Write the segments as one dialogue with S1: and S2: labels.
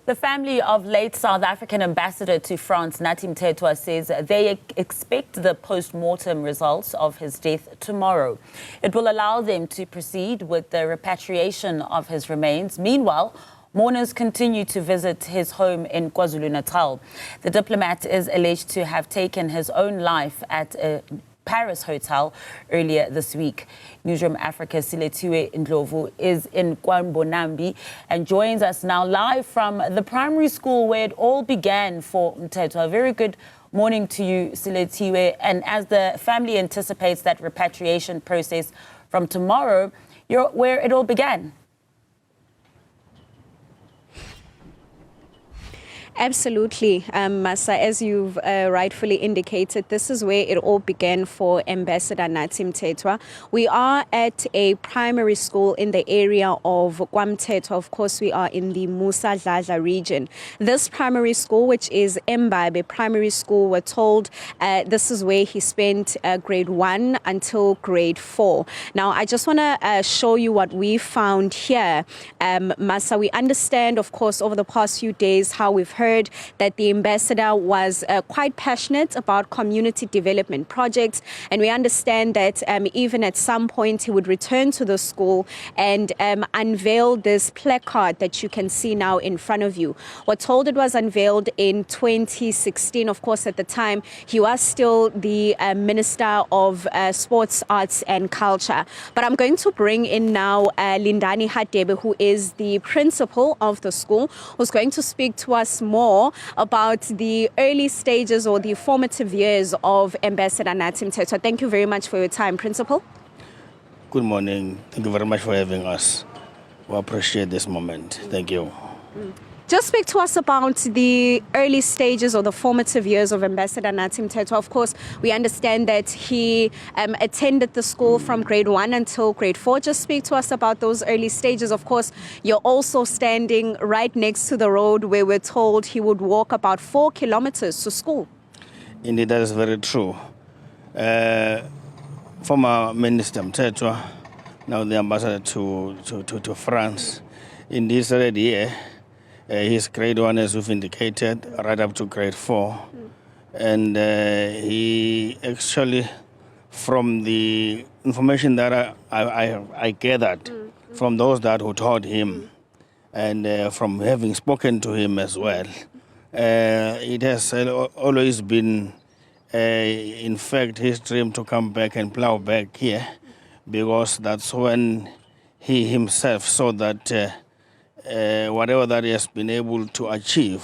S1: The family of late South African ambassador to France, Nathi Mthethwa, says they expect the post-mortem results of his death tomorrow. It will allow them to proceed with the repatriation of his remains. Meanwhile, mourners continue to visit his home in KwaZulu-Natal. The diplomat is alleged to have taken his own life at a Paris hotel earlier this week. Newzroom Afrika Silethiwe Ndlovu is in KwaZulu-Natal and joins us now live from the primary school where it all began for Mthethwa. A very good morning to you, Silethiwe. And as the family anticipates that repatriation process from tomorrow, you're where it all began.
S2: Absolutely, Masa, as you've rightfully indicated, this is where it all began for Ambassador Nathi Mthethwa. We are at a primary school in the area of KwaMthethwa. Of course, we are in the Musa Dladla region. This primary school, which is Mbabe Primary School, we're told this is where he spent grade 1 until grade 4. Now, I just want to show you what we found here. Masa, we understand, of course, over the past few days how we've heard that the ambassador was quite passionate about community development projects, and we understand that even at some point he would return to the school and unveil this placard that you can see now in front of you. We're told it was unveiled in 2016. Of course, at the time he was still the Minister of Sports, Arts and Culture. But I'm going to bring in now Lindani Hadebe, who is the principal of the school, who's going to speak to us more about the early stages or the formative years of Ambassador Nathi Mthethwa. Thank you very much for your time, Principal.
S3: Good morning. Thank you very much for having us. We appreciate this moment. Thank you.
S2: Just speak to us about the early stages or the formative years of Ambassador Nathi Mthethwa. Of course, we understand that he attended the school from grade 1 until grade 4. Just speak to us about those early stages. Of course, you're also standing right next to the road where we're told he would walk about 4 kilometers to school.
S3: Indeed, that is very true. Former Minister Mthethwa, now the ambassador to France, in this already year, his grade 1, as we've indicated, right up to grade 4. And he actually, from the information that I gathered from those that who taught him, and from having spoken to him as well, it has always been, in fact, his dream to come back and plow back here, because that's when he himself saw that whatever that he has been able to achieve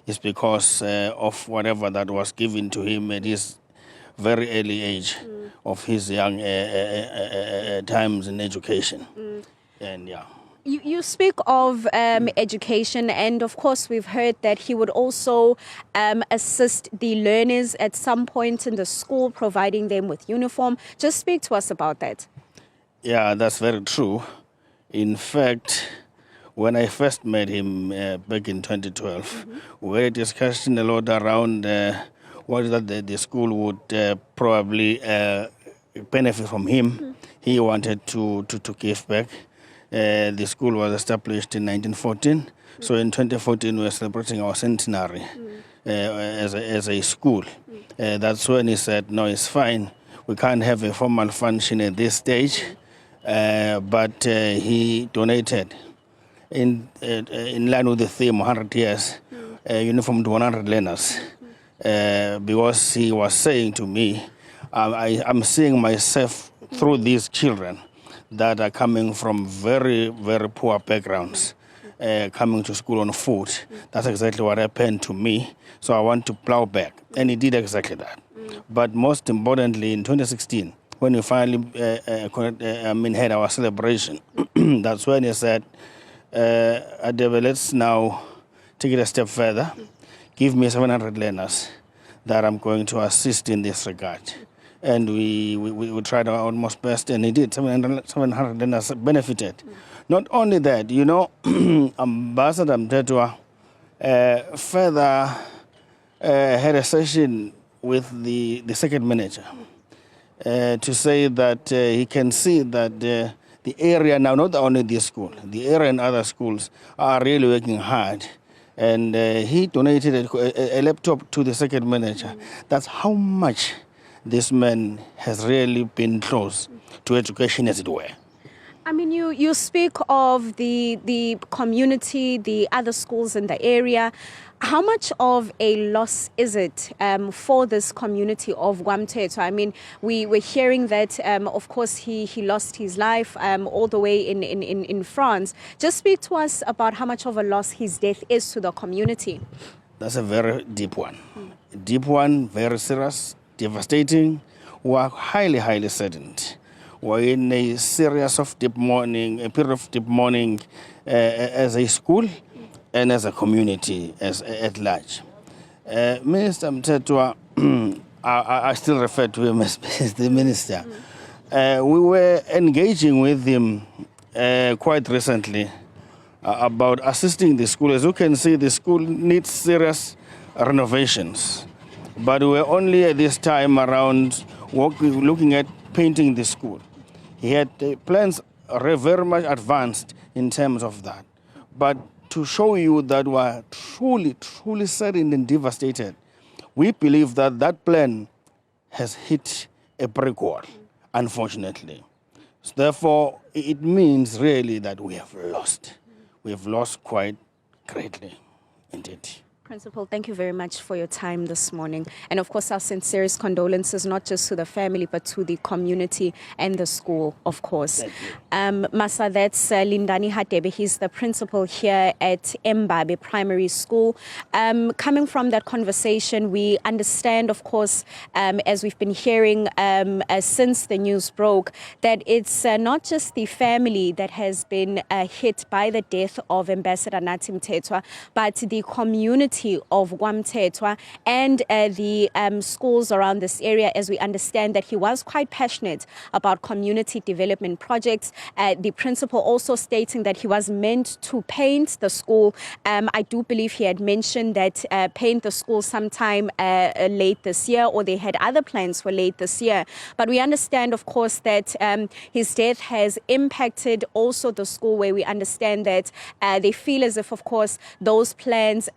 S3: is because of whatever that was given to him at his very early age of his young times in education. And yeah.
S2: You speak of education, and of course we've heard that he would also assist the learners at some point in the school, providing them with uniform. Just speak to us about that.
S3: Yeah, that's very true. In fact, when I first met him back in 2012, we had discussion a lot around what is that the school would probably benefit from him. He wanted to give back. The school was established in 1914. So in 2014, we were celebrating our centenary as a school. That's when he said, no, it's fine. We can't have a formal function at this stage. But he donated, in line with the theme 100 years, uniform to 100 learners, because he was saying to me, I'm seeing myself through these children that are coming from very, very poor backgrounds, coming to school on foot. That's exactly what happened to me, so I want to plow back. And he did exactly that. But most importantly, in 2016, when we finally had our celebration, that's when he said, Adebe, let's now take it a step further. Give me 700 learners that I'm going to assist in this regard. And we tried our utmost best, and he did. 700 learners benefited. Not only that, you know, Ambassador Mthethwa further had a session with the second manager to say that he can see that the area now, not only this school, the area and other schools are really working hard and he donated a laptop to the circuit manager. That's how much this man has really been close to education, as it were.
S2: I mean, you speak of the community, the other schools in the area. How much of a loss is it for this community of KwaMthethwa? I mean, we're hearing that, of course, he lost his life all the way in France. Just speak to us about how much of a loss his death is to the community.
S3: That's a very deep one. Deep one, very serious, devastating. We're highly, highly saddened. We're in a series of deep mourning, a period of deep mourning as a school and as a community at large. Minister Mthethwa, I still refer to him as the minister. We were engaging with him quite recently about assisting the school. As you can see, the school needs serious renovations. But we're only at this time around looking at painting the school. He had plans very much advanced in terms of that. But to show you that we're truly, truly saddened and devastated, we believe that that plan has hit a brick wall, unfortunately. So therefore, it means really that we have lost. We have lost quite greatly, indeed.
S2: Principal, thank you very much for your time this morning. And of course, our sincerest condolences, not just to the family, but to the community and the school, of course. Masa, that's Lindani Hadebe. He's the principal here at Mbabe Primary School. Coming from that conversation, we understand, of course, as we've been hearing since the news broke, that it's not just the family that has been hit by the death of Ambassador Nathi Mthethwa, but the community of KwaMthethwa and the schools around this area, as we understand that he was quite passionate about community development projects. The principal also stating that he was meant to paint the school. I do believe he had mentioned that paint the school sometime late this year, or they had other plans for late this year. But we understand, of course, that his death has impacted also the school, where we understand that they feel as if, of course, those plans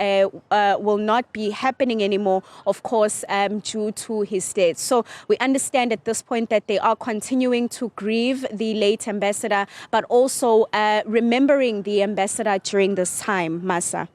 S2: will not be happening anymore, of course, due to his death. So we understand at this point that they are continuing to grieve the late ambassador, but also remembering the ambassador during this time, Masa.